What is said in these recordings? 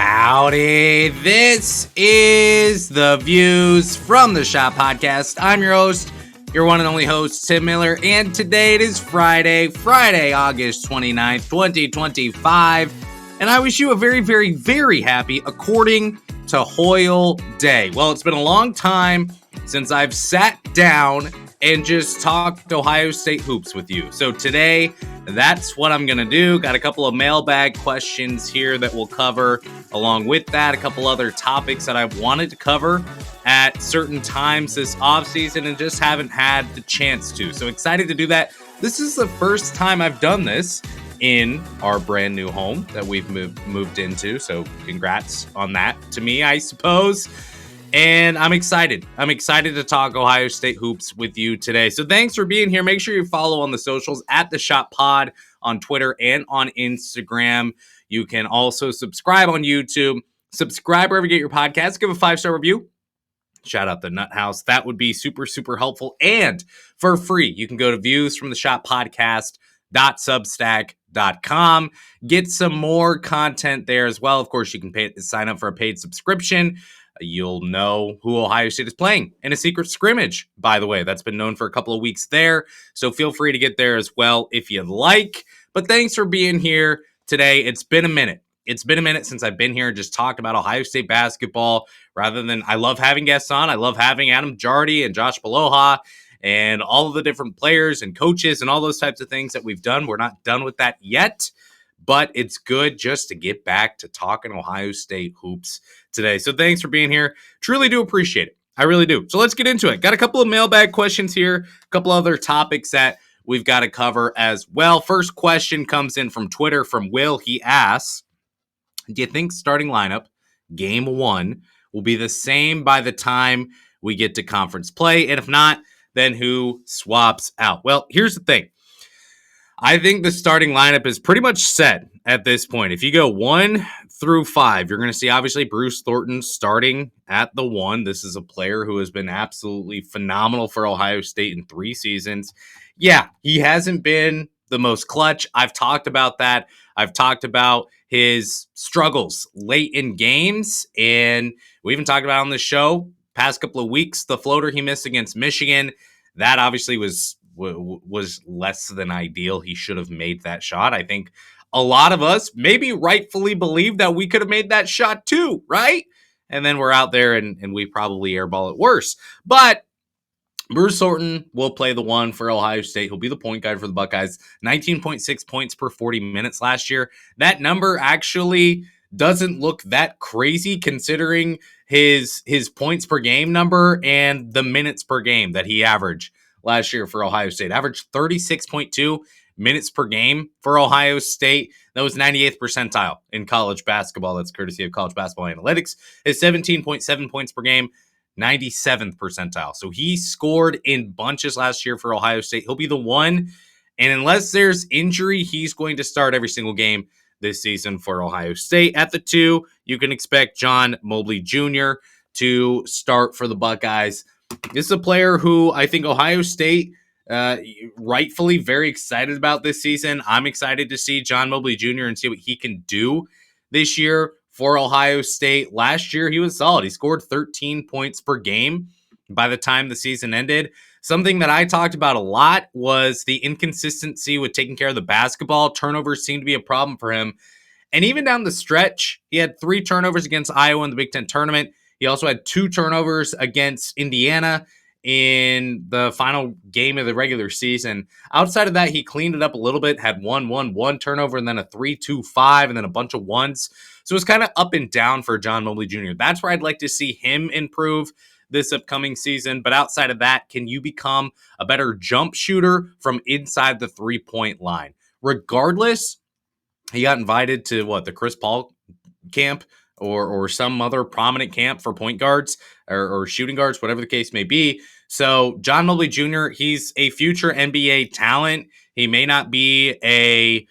Howdy, this is the Views from the Schott podcast. I'm your host, your one and only host, Tim Miller, and today it is Friday, August 29th, 2025, and I wish you a very, very, very happy according to Hoyle Day. Well, it's been a long time since I've sat down and just talked Ohio State hoops with you. So today, that's what I'm going to do. Got a couple of mailbag questions here that we'll cover. Along with that, a couple other topics that I wanted to cover at certain times this offseason and just haven't had the chance to. So excited to do that. This is the first time I've done this in our brand new home that we've moved into. So congrats on that to me, I suppose. And I'm excited. I'm excited to talk Ohio State hoops with you today. So thanks for being here. Make sure you follow on the socials at the Schott Pod on Twitter and on Instagram. You can also subscribe on YouTube. Subscribe wherever you get your podcasts. Give a 5-star review. Shout out the Nut House. That would be super, super helpful. And for free, you can go to viewsfromtheschottpodcast.substack.com. Get some more content there as well. Of course, you can sign up for a paid subscription. You'll know who Ohio State is playing in a secret scrimmage, by the way. That's been known for a couple of weeks there. So feel free to get there as well if you'd like. But thanks for being here today. It's been a minute. It's been a minute since I've been here and just talked about Ohio State basketball. Rather than, I love having guests on. I love having Adam Jardy and Josh Beloha and all of the different players and coaches and all those types of things that we've done. We're not done with that yet, but it's good just to get back to talking Ohio State hoops today. So thanks for being here. Truly do appreciate it. I really do. So let's get into it. Got a couple of mailbag questions here, a couple other topics that we've got to cover as well. First question comes in from Twitter from Will. He asks, do you think starting lineup game one will be the same by the time we get to conference play? And if not, then who swaps out? Well, here's the thing. I think the starting lineup is pretty much set at this point. If you go 1 through 5, you're going to see obviously Bruce Thornton starting at the 1. This is a player who has been absolutely phenomenal for Ohio State in 3 seasons. Yeah, he hasn't been the most clutch. I've talked about that. I've talked about his struggles late in games, and we even talked about on the show past couple of weeks, the floater he missed against Michigan. That obviously was less than ideal. He should have made that shot. I think a lot of us maybe rightfully believe that we could have made that shot too, right? And then we're out there and we probably airball it worse. But Bruce Thornton will play the 1 for Ohio State. He'll be the point guard for the Buckeyes. 19.6 points per 40 minutes last year. That number actually doesn't look that crazy considering his points per game number and the minutes per game that he averaged last year for Ohio State. Averaged 36.2 minutes per game for Ohio State. That was 98th percentile in college basketball. That's courtesy of College Basketball Analytics. His 17.7 points per game, 97th percentile. So he scored in bunches last year for Ohio State. He'll be the 1. And unless there's injury, he's going to start every single game this season for Ohio State. At the 2, you can expect John Mobley Jr. to start for the Buckeyes. This is a player who I think Ohio State rightfully very excited about this season. I'm excited to see John Mobley Jr. and see what he can do this year for Ohio State. Last year, he was solid. He scored 13 points per game by the time the season ended. Something that I talked about a lot was the inconsistency with taking care of the basketball. Turnovers seemed to be a problem for him. And even down the stretch, he had 3 turnovers against Iowa in the Big Ten tournament. He also had 2 turnovers against Indiana in the final game of the regular season. Outside of that, he cleaned it up a little bit, had 1-1-1 turnover, and then a 3-2-5, and then a bunch of ones. So it was kind of up and down for John Mobley Jr. That's where I'd like to see him improve this upcoming season. But outside of that, can you become a better jump shooter from inside the 3-point line? Regardless, he got invited to the Chris Paul camp or some other prominent camp for point guards or shooting guards, whatever the case may be. So John Mobley Jr., he's a future NBA talent. He may not be a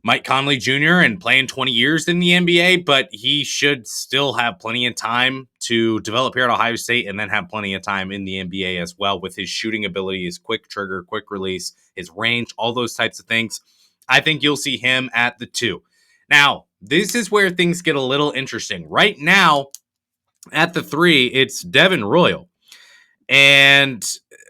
Mike Conley Jr. and playing 20 years in the NBA, but he should still have plenty of time to develop here at Ohio State and then have plenty of time in the NBA as well with his shooting ability, his quick trigger, quick release, his range, all those types of things. I think you'll see him at the 2. Now, this is where things get a little interesting. Right now, at the 3, it's Devin Royal. And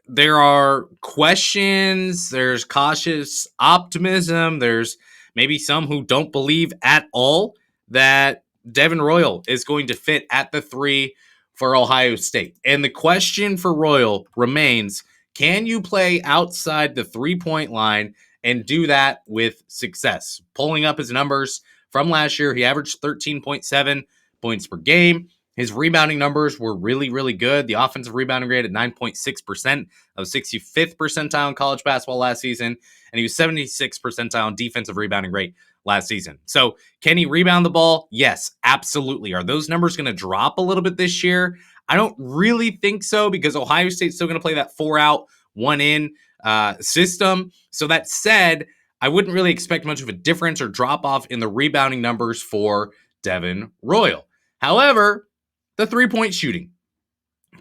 there are questions, there's cautious optimism, there's maybe some who don't believe at all that Devin Royal is going to fit at the 3 for Ohio State. And the question for Royal remains, can you play outside the 3-point line and do that with success? Pulling up his numbers from last year, he averaged 13.7 points per game. His rebounding numbers were really, really good. The offensive rebounding rate at 9.6%, of 65th percentile in college basketball last season, and he was 76th percentile in defensive rebounding rate last season. So can he rebound the ball? Yes, absolutely. Are those numbers going to drop a little bit this year? I don't really think so, because Ohio State's still going to play that 4-out, 1-in system. So that said, I wouldn't really expect much of a difference or drop off in the rebounding numbers for Devin Royal. However, the 3-point shooting,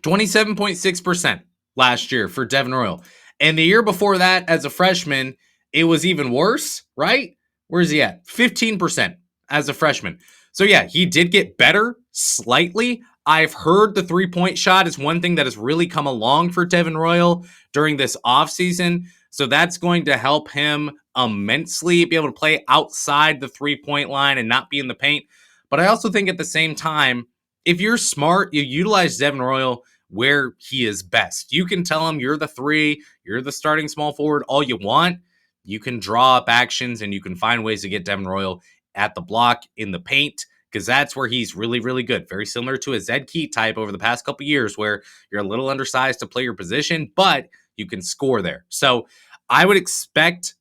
27.6% last year for Devin Royal. And the year before that, as a freshman, it was even worse, right? Where's he at? 15% as a freshman. So yeah, he did get better slightly. I've heard the 3-point shot is one thing that has really come along for Devin Royal during this offseason. So that's going to help him immensely be able to play outside the 3-point line and not be in the paint. But I also think at the same time, if you're smart, you utilize Devin Royal where he is best. You can tell him you're the 3, you're the starting small forward, all you want. You can draw up actions and you can find ways to get Devin Royal at the block in the paint, because that's where he's really, really good. Very similar to a Zed Key type over the past couple years, where you're a little undersized to play your position, but you can score there. So I would expect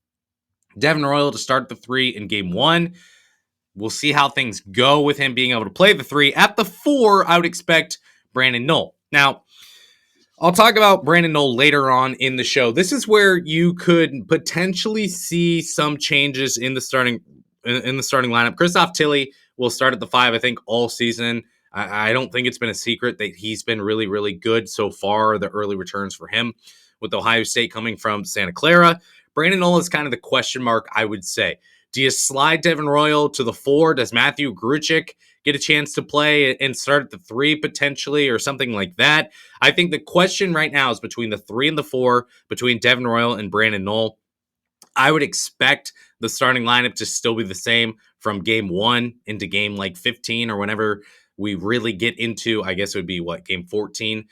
Devin Royal to start the 3 in game 1. We'll see how things go with him being able to play the 3. At the 4, I would expect Brandon Knoll. Now, I'll talk about Brandon Knoll later on in the show. This is where you could potentially see some changes in the starting lineup. Christoph Tilley will start at the 5, I think, all season. I don't think it's been a secret that he's been really, really good so far. The early returns for him with Ohio State coming from Santa Clara. Brandon Knoll is kind of the question mark, I would say. Do you slide Devin Royal to the 4? Does Matthew Gruchik get a chance to play and start at the 3 potentially, or something like that? I think the question right now is between the 3 and the 4, between Devin Royal and Brandon Knoll. I would expect the starting lineup to still be the same from game 1 into game 15 or whenever we really get into, I guess it would be game 14,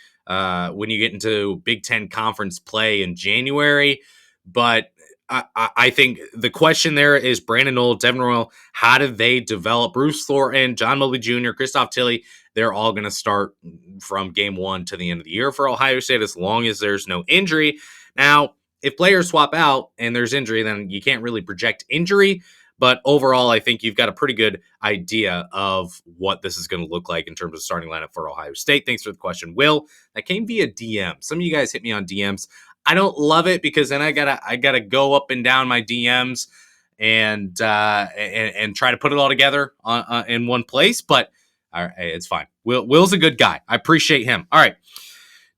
when you get into Big Ten conference play in January. But I think the question there is Brandon Knoll, Devin Royal, how do they develop? Bruce Thornton, John Mobley Jr., Christoph Tilley, they're all going to start from game 1 to the end of the year for Ohio State, as long as there's no injury. Now, if players swap out and there's injury, then you can't really project injury. But overall, I think you've got a pretty good idea of what this is going to look like in terms of starting lineup for Ohio State. Thanks for the question, Will. That came via DM. Some of you guys hit me on DMs. I don't love it, because then I gotta go up and down my DMs and try to put it all together in one place. But all right, it's fine. Will's a good guy. I appreciate him. All right.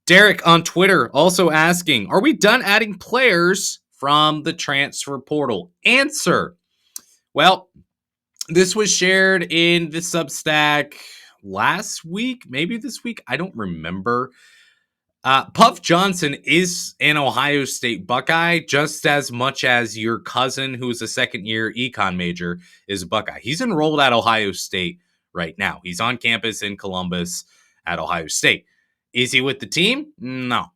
Derek on Twitter also asking, are we done adding players from the transfer portal? Answer. Well, this was shared in the Substack last week, maybe this week. I don't remember. Puff Johnson is an Ohio State Buckeye just as much as your cousin, who's a second-year econ major, is a Buckeye. He's enrolled at Ohio State right now. He's on campus in Columbus at Ohio State. Is he with the team? No.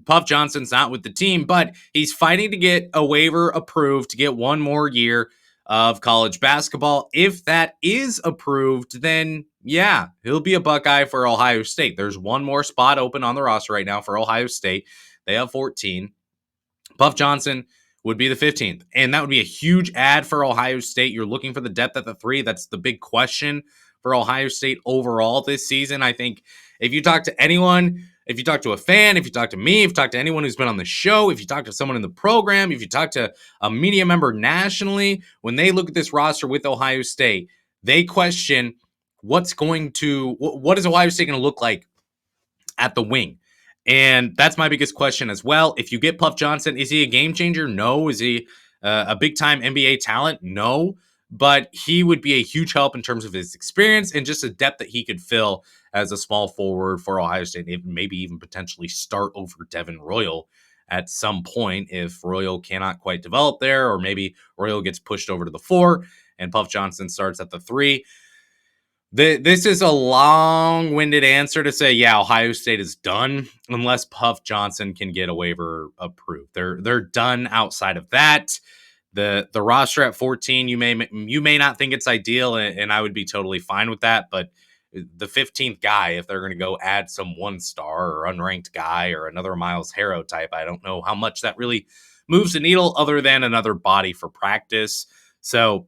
Puff Johnson's not with the team, but he's fighting to get a waiver approved to get one more year of college basketball. If that is approved, then yeah, he'll be a Buckeye for Ohio State. There's one more spot open on the roster right now for Ohio State. They have 14. Puff Johnson would be the 15th, and that would be a huge add for Ohio State. You're looking for the depth at the 3. That's the big question for Ohio State overall this season. I think if you talk to anyone, if you talk to a fan, if you talk to me, if you talk to anyone who's been on the show, if you talk to someone in the program, if you talk to a media member nationally, when they look at this roster with Ohio State, they question what is Ohio State going to look like at the wing? And that's my biggest question as well. If you get Puff Johnson, is he a game changer? No. Is he a big-time NBA talent? No. but he would be a huge help in terms of his experience and just a depth that he could fill as a small forward for Ohio State, maybe even potentially start over Devin Royal at some point if Royal cannot quite develop there, or maybe Royal gets pushed over to the 4 and Puff Johnson starts at the 3. This is a long-winded answer to say, yeah, Ohio State is done unless Puff Johnson can get a waiver approved. They're done outside of that. The roster at 14, you may not think it's ideal, and I would be totally fine with that. But the 15th guy, if they're going to go add some 1-star or unranked guy or another Miles Harrow type, I don't know how much that really moves the needle other than another body for practice. So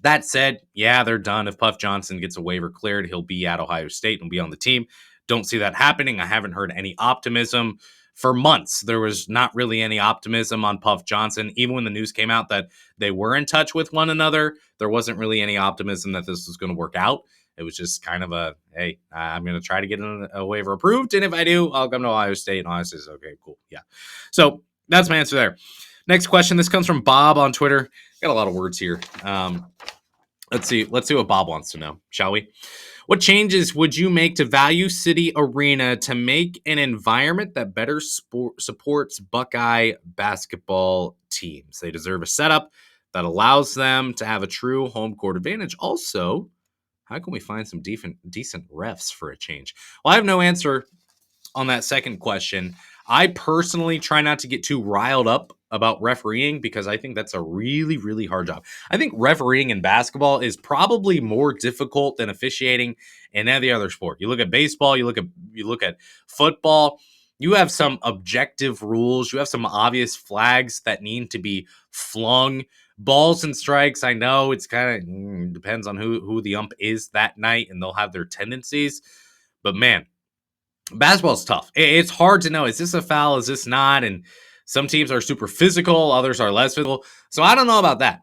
that said, yeah, they're done. If Puff Johnson gets a waiver cleared, he'll be at Ohio State and be on the team. Don't see that happening. I haven't heard any optimism for months. There was not really any optimism on Puff Johnson. Even when the news came out that they were in touch with one another, there wasn't really any optimism that this was going to work out. It was just kind of a, hey, I'm going to try to get a waiver approved. And if I do, I'll come to Ohio State. And Ohio State is okay, cool. Yeah. So that's my answer there. Next question. This comes from Bob on Twitter. Got a lot of words here. Let's see what Bob wants to know, shall we? What changes would you make to Value City Arena to make an environment that better supports Buckeye basketball teams? They deserve a setup that allows them to have a true home court advantage. Also, how can we find some decent refs for a change? Well, I have no answer on that second question. I personally try not to get too riled up about refereeing because I think that's a really, really hard job. I think refereeing in basketball is probably more difficult than officiating in any other sport. You look at baseball, you look at football, you have some objective rules, you have some obvious flags that need to be flung. Balls and strikes, I know it's kind of depends on who the ump is that night, and they'll have their tendencies. But man, basketball is tough. It's hard to know, is this a foul? Is this not? And some teams are super physical, others are less physical. So I don't know about that.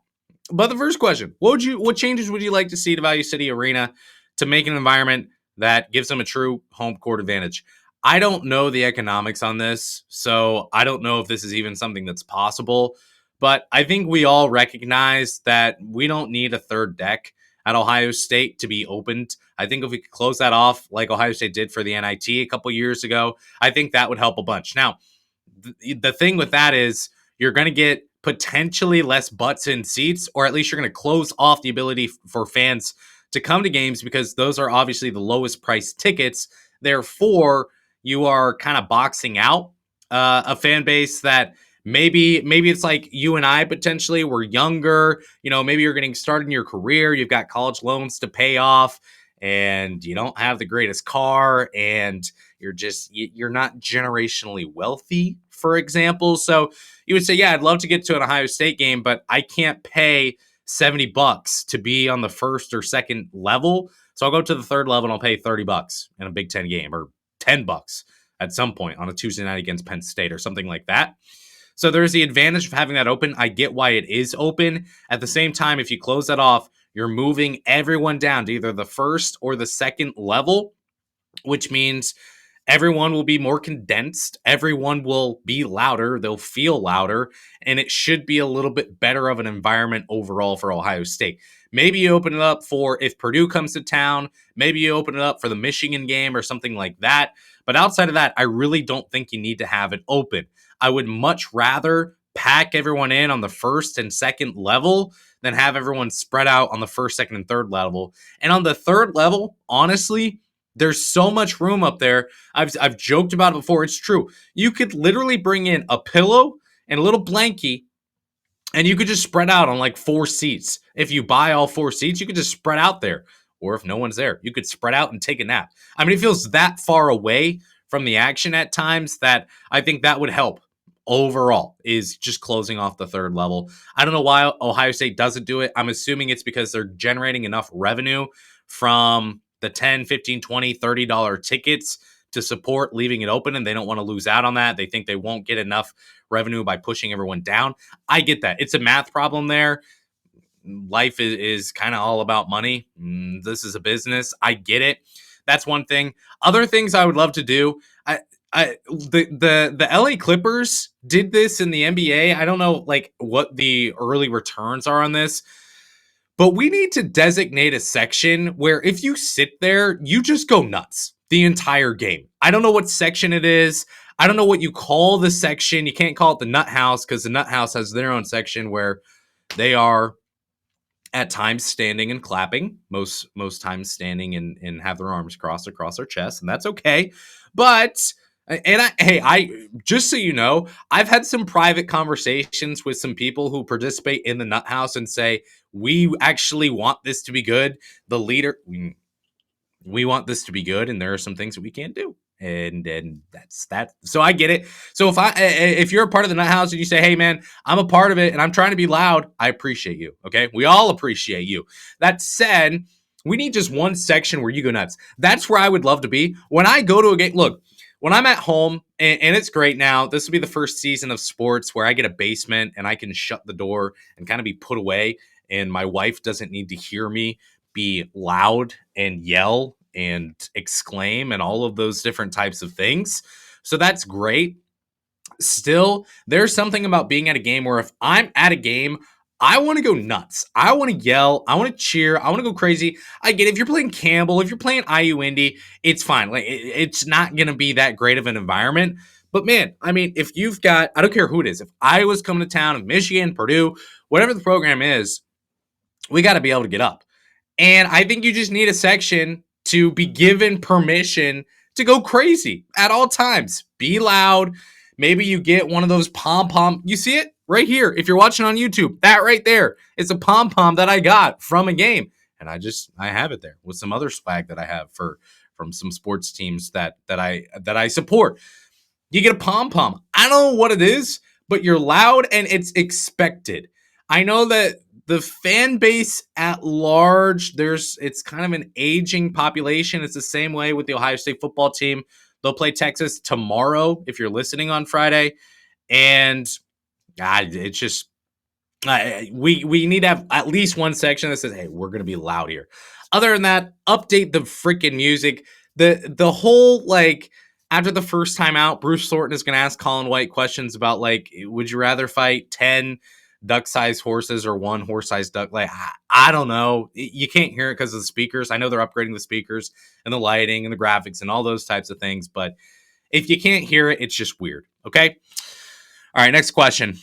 But the first question, what changes would you like to see to Value City Arena to make an environment that gives them a true home court advantage? I don't know the economics on this, so I don't know if this is even something that's possible. But I think we all recognize that we don't need a third deck at Ohio State to be opened. I think if we could close that off like Ohio State did for the NIT a couple years ago, I think that would help a bunch. Now, the thing with that is you're going to get potentially less butts in seats, or at least you're going to close off the ability for fans to come to games because those are obviously the lowest priced tickets. Therefore, you are kind of boxing out a fan base that maybe it's like you and I potentially were younger. Maybe you're getting started in your career. You've got college loans to pay off and you don't have the greatest car and you're not generationally wealthy, for example. So you would say, yeah, I'd love to get to an Ohio State game, but I can't pay $70 to be on the first or second level. So I'll go to the third level and I'll pay $30 in a Big Ten game, or $10 at some point on a Tuesday night against Penn State or something like that. So there's the advantage of having that open. I get why it is open. At the same time, if you close that off, you're moving everyone down to either the first or the second level, which means everyone will be more condensed. Everyone will be louder. They'll feel louder. And it should be a little bit better of an environment overall for Ohio State. Maybe you open it up for if Purdue comes to town. Maybe you open it up for the Michigan game or something like that. But outside of that, I really don't think you need to have it open. I would much rather pack everyone in on the first and second level than have everyone spread out on the first, second, and third level. And on the third level, honestly, there's so much room up there. I've joked about it before. It's true. You could literally bring in a pillow and a little blankie, and you could just spread out on like 4 seats. If you buy all 4 seats, you could just spread out there. Or if no one's there, you could spread out and take a nap. I mean, it feels that far away from the action at times that I think that would help overall, is just closing off the third level. I don't know why Ohio State doesn't do it. I'm assuming it's because they're generating enough revenue from the $10, $15, $20, $30 tickets to support leaving it open, and they don't want to lose out on that. They think they won't get enough revenue by pushing everyone down. I get that. It's a math problem there. Life is kind of all about money. This is a business. I get it. That's one thing. Other things I would love to do. The LA Clippers did this in the NBA. I don't know like what the early returns are on this, But we need to designate a section where if you sit there, you just go nuts the entire game. I don't know what section it is. I don't know what you call the section. You can't call it the Nut House because the Nut House has their own section where they are at times standing and clapping, most times standing and have their arms crossed across their chest, and that's okay. But I just so you know, I've had some private conversations with some people who participate in the Nut House and say we actually want this to be good. The leader, we want this to be good, and there are some things that we can't do. And that's that. So I get it. So if you're a part of the Nut House and you say, hey man, I'm a part of it and I'm trying to be loud, I appreciate you. Okay. We all appreciate you. That said, we need just one section where you go nuts. That's where I would love to be. When I go to a game, look, when I'm at home, and it's great now, this will be the first season of sports where I get a basement and I can shut the door and kind of be put away. And my wife doesn't need to hear me be loud and yell and exclaim and all of those different types of things. So that's great. Still, there's something about being at a game where if I'm at a game, I want to go nuts. I want to yell. I want to cheer. I want to go crazy. I get it. If you're playing Campbell, if you're playing IU Indy, it's fine. Like it's not going to be that great of an environment. But man, I mean, if you've got, I don't care who it is. If I was coming to town, if Michigan, Purdue, whatever the program is, we got to be able to get up. And I think you just need a section to be given permission to go crazy at all times. Be loud. Maybe you get one of those pom-pom. You see it right here. If you're watching on YouTube, that right there. It's a pom-pom that I got from a game. And I have it there with some other swag that I have from some sports teams that I support. You get a pom-pom. I don't know what it is, but you're loud and it's expected. I know that the fan base at large, it's kind of an aging population. It's the same way with the Ohio State football team. They'll play Texas tomorrow if you're listening on Friday. And it's just we need to have at least one section that says, hey, we're going to be loud here. Other than that, update the freaking music. The whole, like, after the first time out, Bruce Thornton is going to ask Colin White questions about, like, would you rather fight 10 duck-sized horses or one horse-sized duck? Like, I don't know. You can't hear it because of the speakers. I know they're upgrading the speakers and the lighting and the graphics and all those types of things, but if you can't hear it, it's just weird. Okay? All right, next question.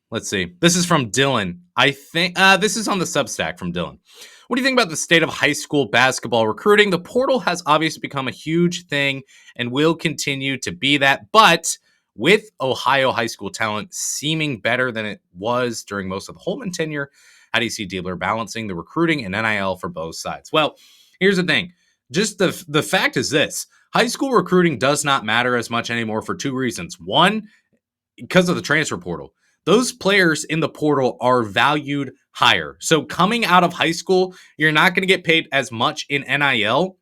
Let's see. This is from Dylan. I think this is on the Substack from Dylan. What do you think about the state of high school basketball recruiting? The portal has obviously become a huge thing and will continue to be that, but with Ohio high school talent seeming better than it was during most of the Holman tenure, how do you see Diebler balancing the recruiting and NIL for both sides? Well, here's the thing. Just the fact is this. High school recruiting does not matter as much anymore for two reasons. One, because of the transfer portal. Those players in the portal are valued higher. So coming out of high school, you're not going to get paid as much in NIL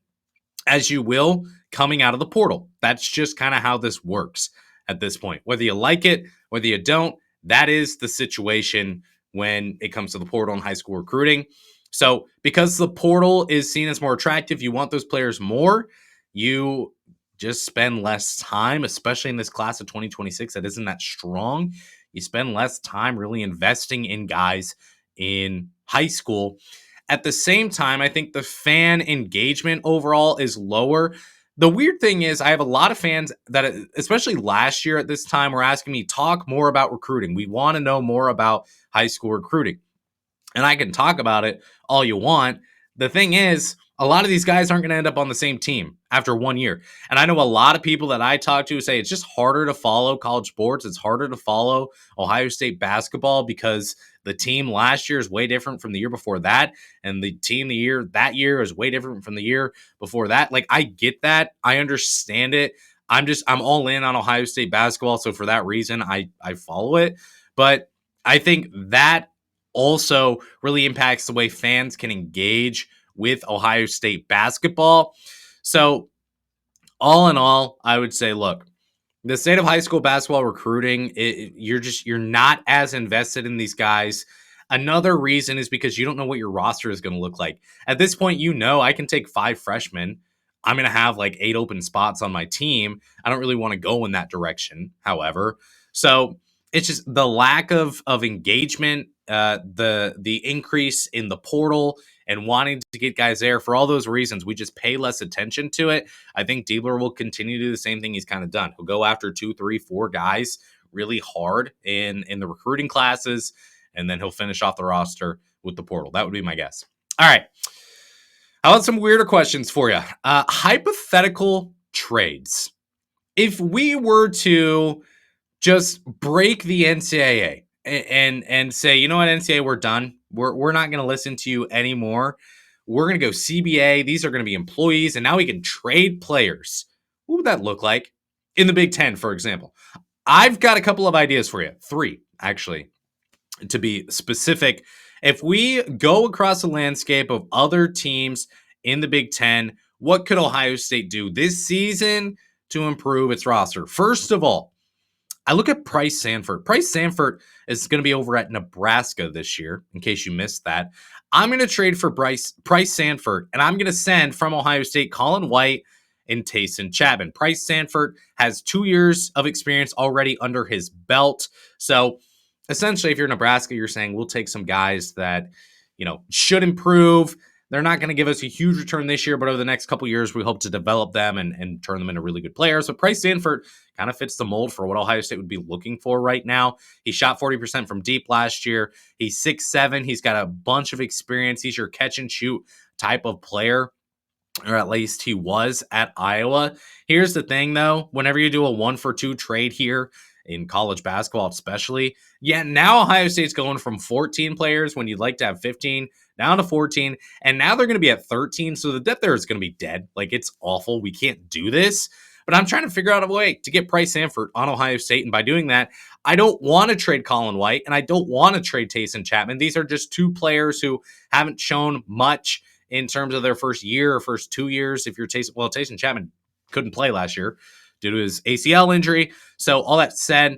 as you will coming out of the portal. That's just kind of how this works at this point. Whether you like it, whether you don't, that is the situation when it comes to the portal and high school recruiting. So because the portal is seen as more attractive, you want those players more, you just spend less time, especially in this class of 2026 that isn't that strong. You spend less time really investing in guys in high school. At the same time, I think the fan engagement overall is lower. The weird thing is I have a lot of fans that, especially last year at this time, were asking me, talk more about recruiting. We want to know more about high school recruiting. And I can talk about it all you want. The thing is, a lot of these guys aren't going to end up on the same team after 1 year. And I know a lot of people that I talk to say it's just harder to follow college sports. It's harder to follow Ohio State basketball because the team last year is way different from the year before that. And the team that year is way different from the year before that. Like, I get that. I understand it. I'm all in on Ohio State basketball. So for that reason, I follow it. But I think that also really impacts the way fans can engage with Ohio State basketball. So all in all, I would say, look, the state of high school basketball recruiting, you're not as invested in these guys. Another reason is because you don't know what your roster is going to look like. At this point, I can take 5 freshmen. I'm going to have like 8 open spots on my team. I don't really want to go in that direction, however. So it's just the lack of engagement the increase in the portal and wanting to get guys there. For all those reasons, we just pay less attention to it. I think Diebler will continue to do the same thing he's kind of done. He'll go after 2, 3, 4 guys really hard in the recruiting classes, and then he'll finish off the roster with the portal. That would be my guess. All right. How about some weirder questions for you? Hypothetical trades. If we were to just break the NCAA and say, you know what, NCAA, we're done. We're not going to listen to you anymore. We're going to go CBA. These are going to be employees, and now we can trade players. What would that look like in the Big Ten, for example? I've got a couple of ideas for you. 3, actually, to be specific. If we go across the landscape of other teams in the Big Ten, what could Ohio State do this season to improve its roster? First of all, I look at Price Sanford. Price Sanford is going to be over at Nebraska this year, in case you missed that. I'm going to trade for Price Sanford, and I'm going to send from Ohio State Colin White and Tayson Chapman. Price Sanford has 2 years of experience already under his belt. So essentially, if you're Nebraska, you're saying we'll take some guys that, should improve. They're not going to give us a huge return this year, but over the next couple years, we hope to develop them and turn them into really good players. So Price Sanford kind of fits the mold for what Ohio State would be looking for right now. He shot 40% from deep last year. He's 6'7". He's got a bunch of experience. He's your catch and shoot type of player, or at least he was at Iowa. Here's the thing, though. Whenever you do a 1-for-2 trade here in college basketball especially, now Ohio State's going from 14 players when you'd like to have 15 down to 14, and now they're going to be at 13, so the depth there is going to be dead. Like, it's awful. We can't do this. But I'm trying to figure out a way to get Price Sanford on Ohio State, and by doing that, I don't want to trade Colin White, and I don't want to trade Tayson Chapman. These are just 2 players who haven't shown much in terms of their first year or first 2 years. If you're Tayson Chapman couldn't play last year due to his ACL injury. So all that said,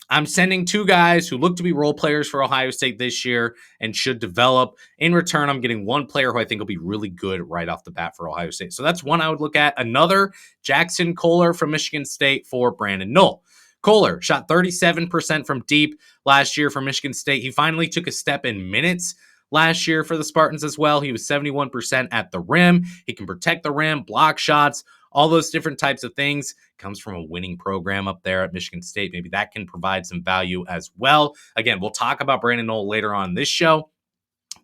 I'm sending 2 guys who look to be role players for Ohio State this year and should develop. In return, I'm getting 1 player who I think will be really good right off the bat for Ohio State. So that's one I would look at. Another, Jackson Kohler from Michigan State for Brandon Knoll. Kohler shot 37% from deep last year for Michigan State. He finally took a step in minutes last year for the Spartans as well. He was 71% at the rim. He can protect the rim, block shots, all those different types of things. Comes from a winning program up there at Michigan State. Maybe that can provide some value as well. Again, we'll talk about Brandon Knoll later on this show,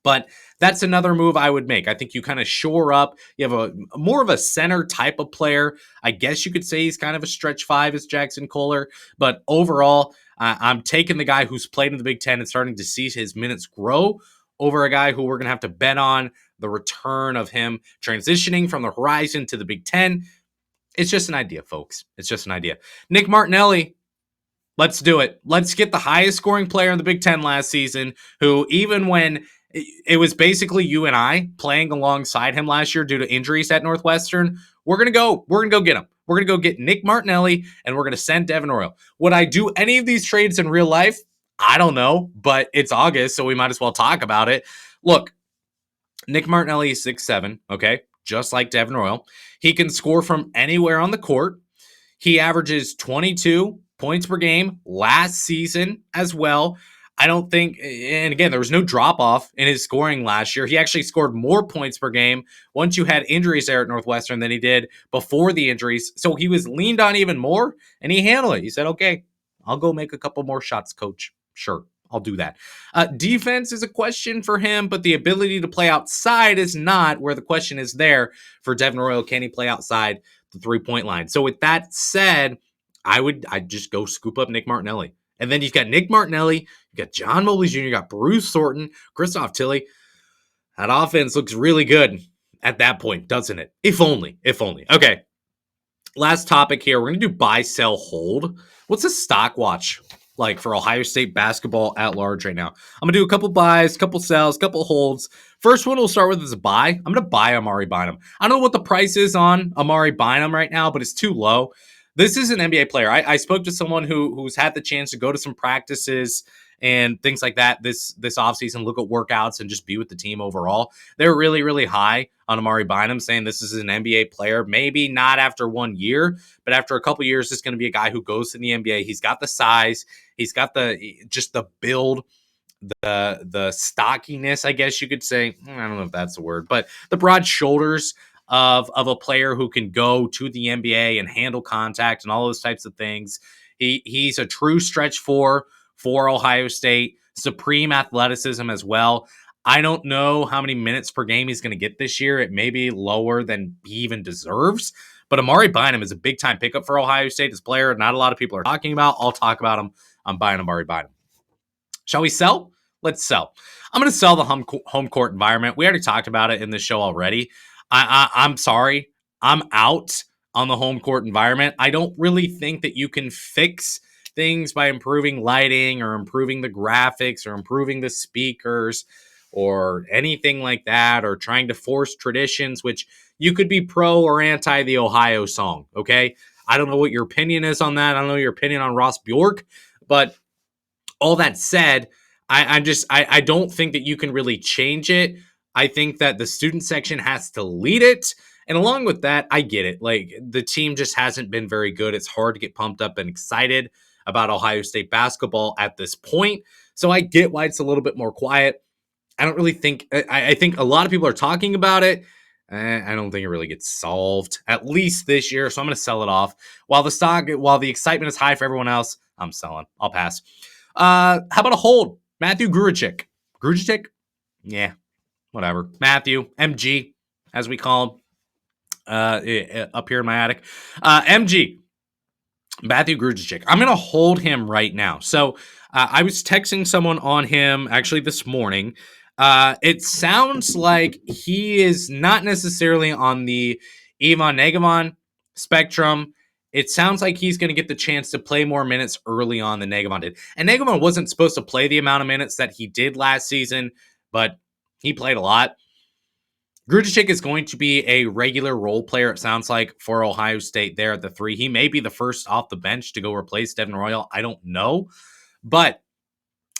but that's another move I would make. I think you kind of shore up. You have a more of a center type of player. I guess you could say he's kind of a stretch 5 as Jackson Kohler, but overall, I'm taking the guy who's played in the Big Ten and starting to see his minutes grow over a guy who we're going to have to bet on the return of him transitioning from the Horizon to the Big Ten. It's just an idea, folks. It's just an idea. Nick Martinelli, let's do it. Let's get the highest scoring player in the Big Ten last season, who even when it was basically you and I playing alongside him last year due to injuries at Northwestern, we're going to go get him. We're going to go get Nick Martinelli, and we're going to send Devin Royal. Would I do any of these trades in real life? I don't know, but it's August, so we might as well talk about it. Look, Nick Martinelli is 6'7", okay? Just like Devin Royal. He can score from anywhere on the court. He averages 22 points per game last season as well. I don't think, and again, there was no drop-off in his scoring last year. He actually scored more points per game once you had injuries there at Northwestern than he did before the injuries. So he was leaned on even more, and he handled it. He said, okay, I'll go make a couple more shots, coach. Sure, I'll do that. Defense is a question for him, but the ability to play outside is not, where the question is there for Devin Royal. Can he play outside the 3-point line? So with that said, I'd just go scoop up Nick Martinelli. And then you've got Nick Martinelli, you got John Mobley Jr., you got Bruce Thornton, Christoph Tilly. That offense looks really good at that point, doesn't it? If only. Okay. Last topic here. We're going to do buy, sell, hold. What's a stock watch like for Ohio State basketball at large right now? I'm going to do a couple buys, couple sells, couple holds. First one we'll start with is a buy. I'm going to buy Amari Bynum. I don't know what the price is on Amari Bynum right now, but it's too low. This is an NBA player. I spoke to someone who's had the chance to go to some practices and things like that this offseason, look at workouts and just be with the team overall. They're really, really high on Amari Bynum, saying this is an NBA player. Maybe not after 1 year, but after a couple years, this is going to be a guy who goes to the NBA. He's got the size. He's got the build. the stockiness, I guess you could say. I don't know if that's the word, but the broad shoulders of a player who can go to the NBA and handle contact and all those types of things. He's a true stretch for Ohio State, supreme athleticism as well. I don't know how many minutes per game he's going to get this year. It may be lower than he even deserves. But Amari Bynum is a big time pickup for Ohio State. This player, not a lot of people are talking about. I'll talk about him. I'm buying Amari Bynum. Shall we sell? Let's sell. I'm going to sell the home court environment. We already talked about it in this show already. I'm sorry. I'm out on the home court environment. I don't really think that you can fix things by improving lighting or improving the graphics or improving the speakers or anything like that, or trying to force traditions, which you could be pro or anti the Ohio song. Okay. I don't know what your opinion is on that. I don't know your opinion on Ross Bjork, but all that said, I don't think that you can really change it. I think that the student section has to lead it. And along with that, I get it. Like, the team just hasn't been very good. It's hard to get pumped up and excited about Ohio State basketball at this point. So I get why it's a little bit more quiet. I don't really think, I think a lot of people are talking about it. I don't think it really gets solved, at least this year. So I'm going to sell it off. While the excitement is high for everyone else, I'm selling. I'll pass. How about a hold? Matthew Grujic. Grujic? Yeah, whatever. Matthew, MG, as we call him up here in my attic. MG, Matthew Grujic. I'm going to hold him right now. So I was texting someone on him actually this morning. It sounds like he is not necessarily on the Ivan Negavon spectrum. It sounds like he's going to get the chance to play more minutes early on than Negavon did. And Negavon wasn't supposed to play the amount of minutes that he did last season, but he played a lot. Grujic is going to be a regular role player, it sounds like, for Ohio State there at the 3. He may be the first off the bench to go replace Devin Royal. I don't know. But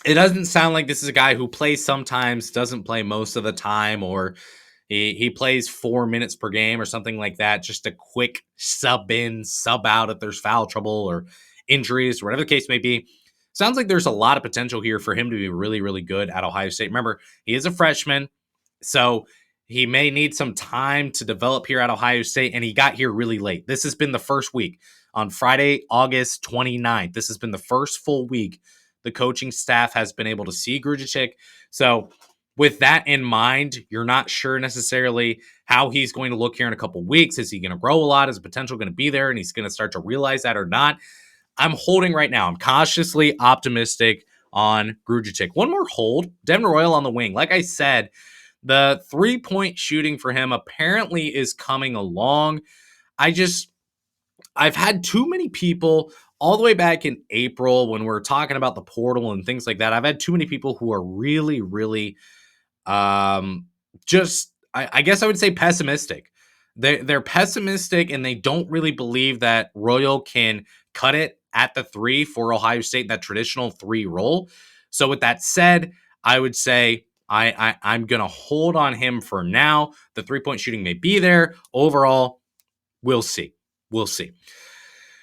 it doesn't sound like this is a guy who plays sometimes, doesn't play most of the time, or he plays 4 minutes per game or something like that. Just a quick sub in, sub out if there's foul trouble or injuries, or whatever the case may be. Sounds like there's a lot of potential here for him to be really, really good at Ohio State. Remember, he is a freshman, so he may need some time to develop here at Ohio State, and he got here really late. This has been the first week on Friday, August 29th. This has been the first full week the coaching staff has been able to see Grujic. So with that in mind, you're not sure necessarily how he's going to look here in a couple weeks. Is he going to grow a lot? Is the potential going to be there? And he's going to start to realize that or not? I'm holding right now. I'm cautiously optimistic on Grujic. One more hold. Devin Royal on the wing. Like I said, the 3-point shooting for him apparently is coming along. I've had too many people all the way back in April when we're talking about the portal and things like that. I've had too many people who are really, really I guess I would say pessimistic. They're pessimistic, and they don't really believe that Royal can cut it at the 3 for Ohio State, that traditional 3 role. So with that said, I would say I'm going to hold on him for now. The 3-point shooting may be there. Overall, we'll see. We'll see.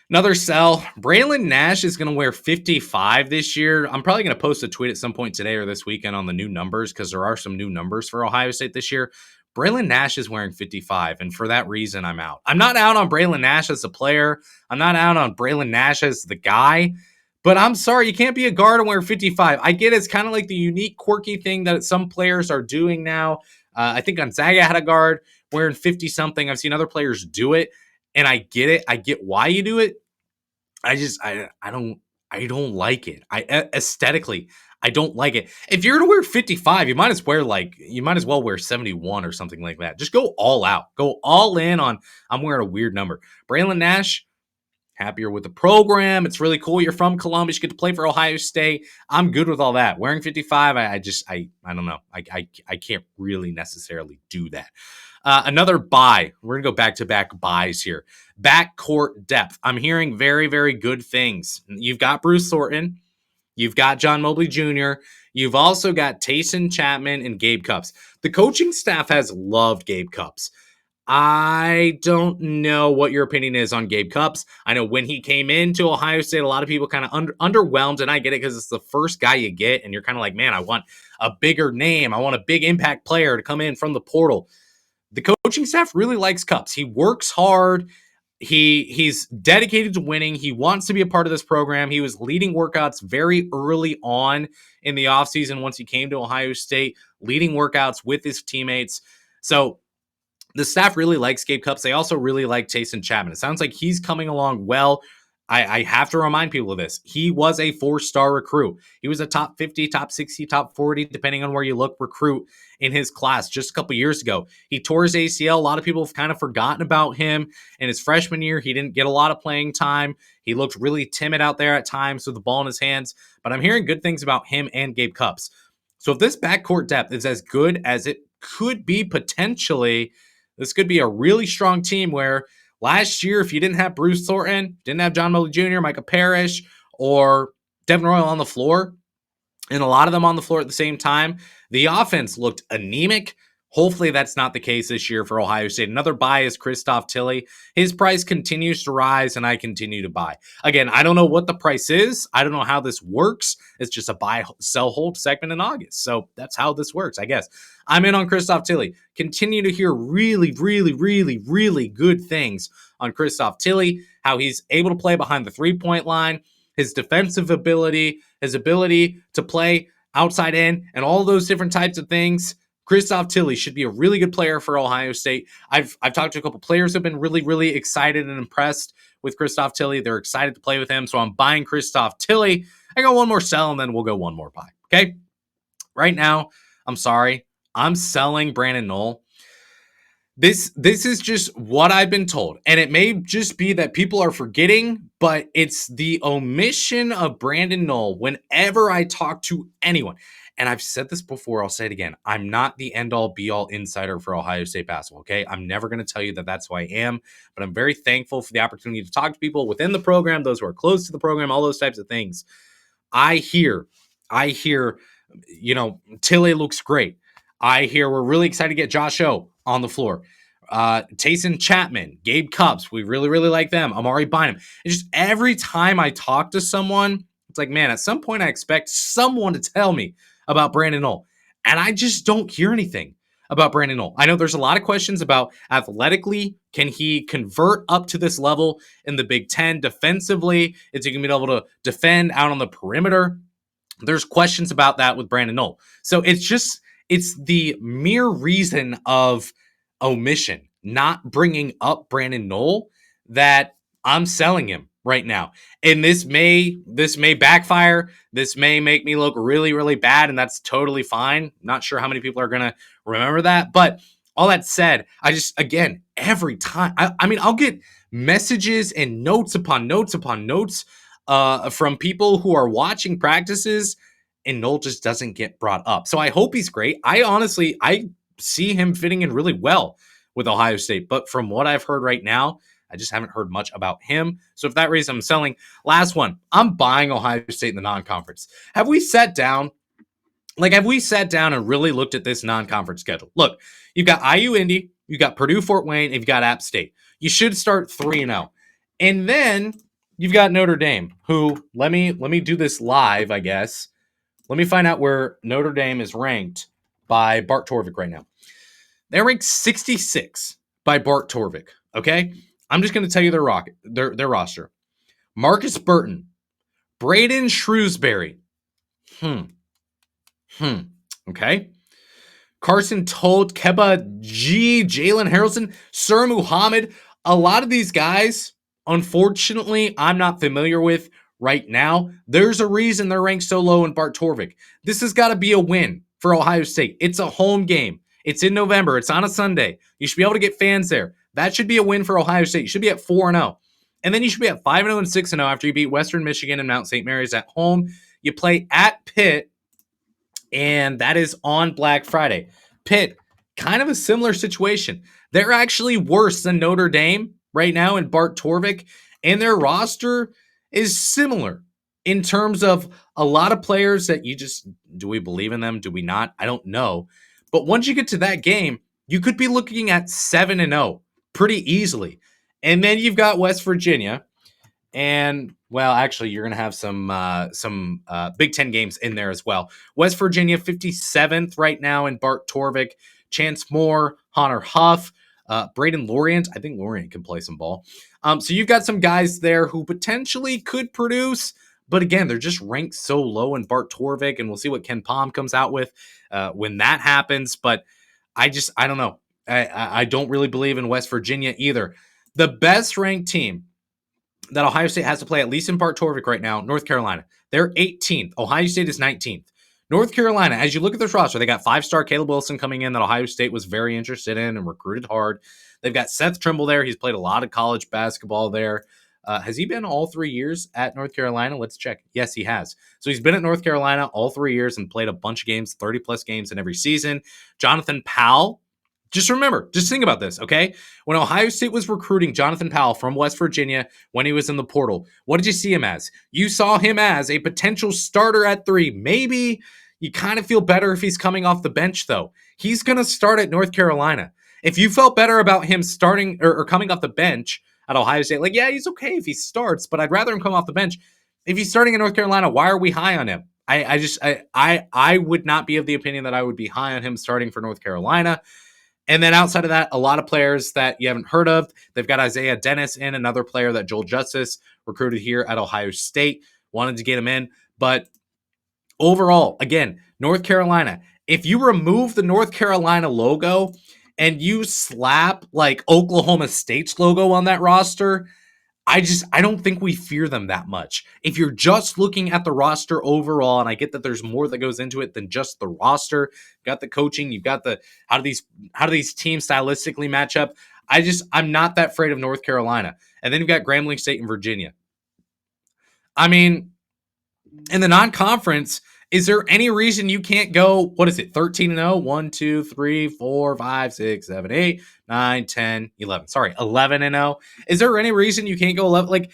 Another sell. Braylon Nash is going to wear 55 this year. I'm probably going to post a tweet at some point today or this weekend on the new numbers, because there are some new numbers for Ohio State this year. Braylon Nash is wearing 55, and for that reason, I'm out. I'm not out on Braylon Nash as a player. I'm not out on Braylon Nash as the guy. But I'm sorry, you can't be a guard and wear 55. I get it's kind of like the unique, quirky thing that some players are doing now. I think Gonzaga had a guard wearing 50-something. I've seen other players do it. And I get it. I get why you do it. I don't like it. Aesthetically, I don't like it. If you're gonna wear 55, you might as well wear 71 or something like that. Just go all out. Go all in on I'm wearing a weird number. Braylon Nash, happier with the program. It's really cool. You're from Columbus. You get to play for Ohio State. I'm good with all that. Wearing 55, I don't know. I can't really necessarily do that. Another buy. We're going to go back-to-back buys here. Backcourt depth. I'm hearing very, very good things. You've got Bruce Thornton. You've got John Mobley Jr. You've also got Tayson Chapman and Gabe Cupps. The coaching staff has loved Gabe Cupps. I don't know what your opinion is on Gabe Cupps. I know when he came into Ohio State, a lot of people kind of underwhelmed, and I get it because it's the first guy you get, and you're kind of like, man, I want a bigger name. I want a big impact player to come in from the portal. The coaching staff really likes Cupps. He works hard. He's dedicated to winning. He wants to be a part of this program. He was leading workouts very early on in the offseason once he came to Ohio State, leading workouts with his teammates. So the staff really likes Gabe Cupps. They also really like Tayson Chapman. It sounds like he's coming along well. I have to remind people of this. He was a 4-star recruit. He was a top 50, top 60, top 40, depending on where you look, recruit in his class just a couple years ago. He tore his ACL. A lot of people have kind of forgotten about him. In his freshman year, he didn't get a lot of playing time. He looked really timid out there at times with the ball in his hands. But I'm hearing good things about him and Gabe Cupps. So if this backcourt depth is as good as it could be potentially, this could be a really strong team where last year, if you didn't have Bruce Thornton, didn't have John Mobley Jr., Micah Parrish, or Devin Royal on the floor, and a lot of them on the floor at the same time, the offense looked anemic. Hopefully that's not the case this year for Ohio State. Another buy is Christoph Tilly. His price continues to rise, and I continue to buy. Again, I don't know what the price is. I don't know how this works. It's just a buy, sell, hold segment in August. So that's how this works, I guess. I'm in on Christoph Tilly. Continue to hear really, really, really, really good things on Christoph Tilly, how he's able to play behind the three-point line, his defensive ability, his ability to play outside in, and all those different types of things. Christoph Tilly should be a really good player for Ohio State. I've talked to a couple players who have been really, really excited and impressed with Christoph Tilly. They're excited to play with him, so I'm buying Christoph Tilly. I got one more sell, and then we'll go one more buy. Okay? Right now, I'm sorry. I'm selling Brandon Knoll. This is just what I've been told, and it may just be that people are forgetting, but it's the omission of Brandon Knoll whenever I talk to anyone. And I've said this before, I'll say it again. I'm not the end-all, be-all insider for Ohio State basketball, okay? I'm never going to tell you that that's who I am, but I'm very thankful for the opportunity to talk to people within the program, those who are close to the program, all those types of things. I hear, Tilly looks great. I hear we're really excited to get Josh O on the floor. Tayson Chapman, Gabe Cupps, we really, really like them. I'm already buying them. It's just every time I talk to someone, it's like, man, at some point I expect someone to tell me about Brandon Knoll. And I just don't hear anything about Brandon Knoll. I know there's a lot of questions about athletically, can he convert up to this level in the Big Ten? Defensively, is he going to be able to defend out on the perimeter? There's questions about that with Brandon Knoll. So it's the mere reason of omission, not bringing up Brandon Knoll, that I'm selling him right now. And this may backfire. This may make me look really, really bad, and that's totally fine. Not sure how many people are going to remember that. But all that said, I just, again, every time, I'll get messages and notes upon notes upon notes from people who are watching practices, and Knoll just doesn't get brought up. So I hope he's great. I see him fitting in really well with Ohio State. But from what I've heard right now, I just haven't heard much about him. So for that reason, I'm selling. Last one, I'm buying Ohio State in the non-conference. Have we sat down and really looked at this non-conference schedule? Look, you've got IU Indy, you've got Purdue Fort Wayne, and you've got App State. You should start 3-0. And then you've got Notre Dame, who, let me do this live, I guess. Let me find out where Notre Dame is ranked by Bart Torvik right now. They're ranked 66 by Bart Torvik, okay? I'm just going to tell you their roster. Marcus Burton, Braden Shrewsbury. Okay. Carson Told, Keba G, Jalen Harrelson, Sir Muhammad. A lot of these guys, unfortunately, I'm not familiar with right now. There's a reason they're ranked so low in Bart Torvik. This has got to be a win for Ohio State. It's a home game. It's in November. It's on a Sunday. You should be able to get fans there. That should be a win for Ohio State. You should be at 4-0. And then you should be at 5-0 and 6-0 after you beat Western Michigan and Mount St. Mary's at home. You play at Pitt, and that is on Black Friday. Pitt, kind of a similar situation. They're actually worse than Notre Dame right now in Bart Torvik, and their roster is similar in terms of a lot of players that do we believe in them? Do we not? I don't know. But once you get to that game, you could be looking at 7-0 pretty easily. And then you've got West Virginia. And, well, actually, you're going to have some Big Ten games in there as well. West Virginia, 57th right now in Bart Torvik. Chance Moore, Hunter Huff, Braden Lorient. I think Lorient can play some ball. So you've got some guys there who potentially could produce. But again, they're just ranked so low in Bart Torvik. And we'll see what Ken Palm comes out with when that happens. But I don't know. I don't really believe in West Virginia either. The best ranked team that Ohio State has to play, at least in Bart Torvik right now, North Carolina. They're 18th. Ohio State is 19th. North Carolina, as you look at this roster, they got 5-star Caleb Wilson coming in that Ohio State was very interested in and recruited hard. They've got Seth Trimble there. He's played a lot of college basketball there. Has he been all 3 years at North Carolina? Let's check. Yes, he has. So he's been at North Carolina all 3 years and played a bunch of games, 30-plus games in every season. Jonathan Powell. Just remember, just think about this, okay? When Ohio State was recruiting Jonathan Powell from West Virginia when he was in the portal, what did you see him as? You saw him as a potential starter at 3. Maybe you kind of feel better if he's coming off the bench, though. He's going to start at North Carolina. If you felt better about him starting or coming off the bench at Ohio State, like, yeah, he's okay if he starts, but I'd rather him come off the bench. If he's starting in North Carolina, why are we high on him? I would not be of the opinion that I would be high on him starting for North Carolina. And then outside of that, a lot of players that you haven't heard of. They've got Isaiah Dennis in, another player that Joel Justice recruited here at Ohio State. Wanted to get him in. But overall, again, North Carolina, if you remove the North Carolina logo and you slap like Oklahoma State's logo on that roster, I don't think we fear them that much. If you're just looking at the roster overall, and I get that there's more that goes into it than just the roster, you've got the coaching, you've got the how do these teams stylistically match up? I'm not that afraid of North Carolina. And then you've got Grambling State and Virginia. I mean, in the non-conference, is there any reason you can't go, 13-0? 1, 2, 3, 4, 5, 6, 7, 8, 9, 10, 11. Sorry, 11-0. Is there any reason you can't go 11? Like,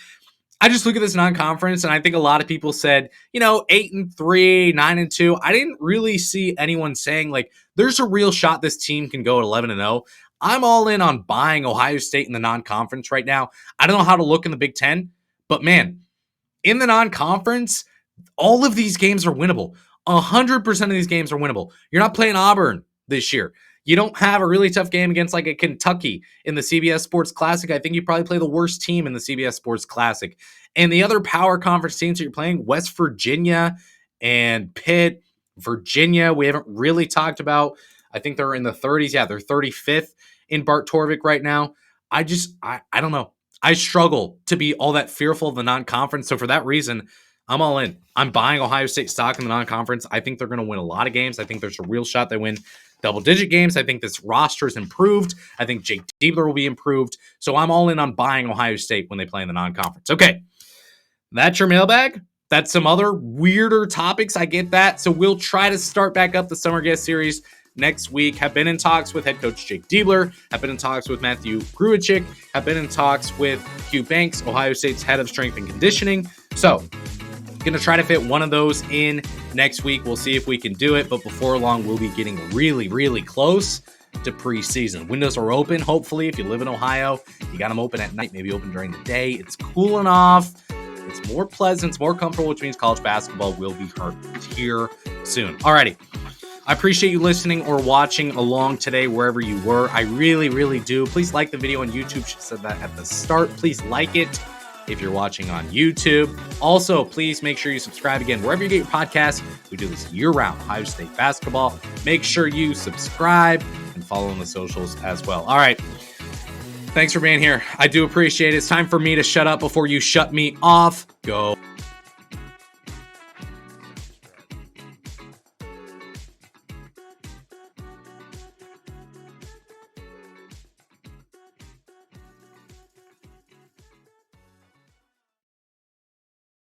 I just look at this non-conference, and I think a lot of people said, 8-3, 9-2. I didn't really see anyone saying, like, there's a real shot this team can go at 11-0. I'm all in on buying Ohio State in the non-conference right now. I don't know how to look in the Big Ten, but man, in the non-conference, all of these games are winnable. 100% of these games are winnable. You're not playing Auburn this year. You don't have a really tough game against like a Kentucky in the CBS Sports Classic. I think you probably play the worst team in the CBS Sports Classic. And the other power conference teams that you're playing, West Virginia and Pitt, Virginia, we haven't really talked about. I think they're in the 30s. Yeah, they're 35th in Bart Torvik right now. I don't know. I struggle to be all that fearful of the non-conference. So for that reason, I'm all in. I'm buying Ohio State stock in the non-conference. I think they're going to win a lot of games. I think there's a real shot they win double-digit games. I think this roster is improved. I think Jake Diebler will be improved. So I'm all in on buying Ohio State when they play in the non-conference. Okay, that's your mailbag. That's some other weirder topics. I get that. So we'll try to start back up the Summer Guest Series next week. Have been in talks with head coach Jake Diebler. Have been in talks with Matthew Gruichik. Have been in talks with Hugh Banks, Ohio State's head of strength and conditioning. So going to try to fit one of those in next week. We'll see if we can do it. But before long, we'll be getting really, really close to preseason. Windows are open, hopefully. If you live in Ohio, you got them open at night, maybe open during the day. It's cooling off. It's more pleasant. It's more comfortable, which means college basketball will be here soon. Alrighty. I appreciate you listening or watching along today, wherever you were. I really, really do. Please like the video on YouTube. She said that at the start. Please like it if you're watching on YouTube. Also, please make sure you subscribe again wherever you get your podcasts. We do this year-round, Ohio State basketball. Make sure you subscribe and follow on the socials as well. All right. Thanks for being here. I do appreciate it. It's time for me to shut up before you shut me off. Go.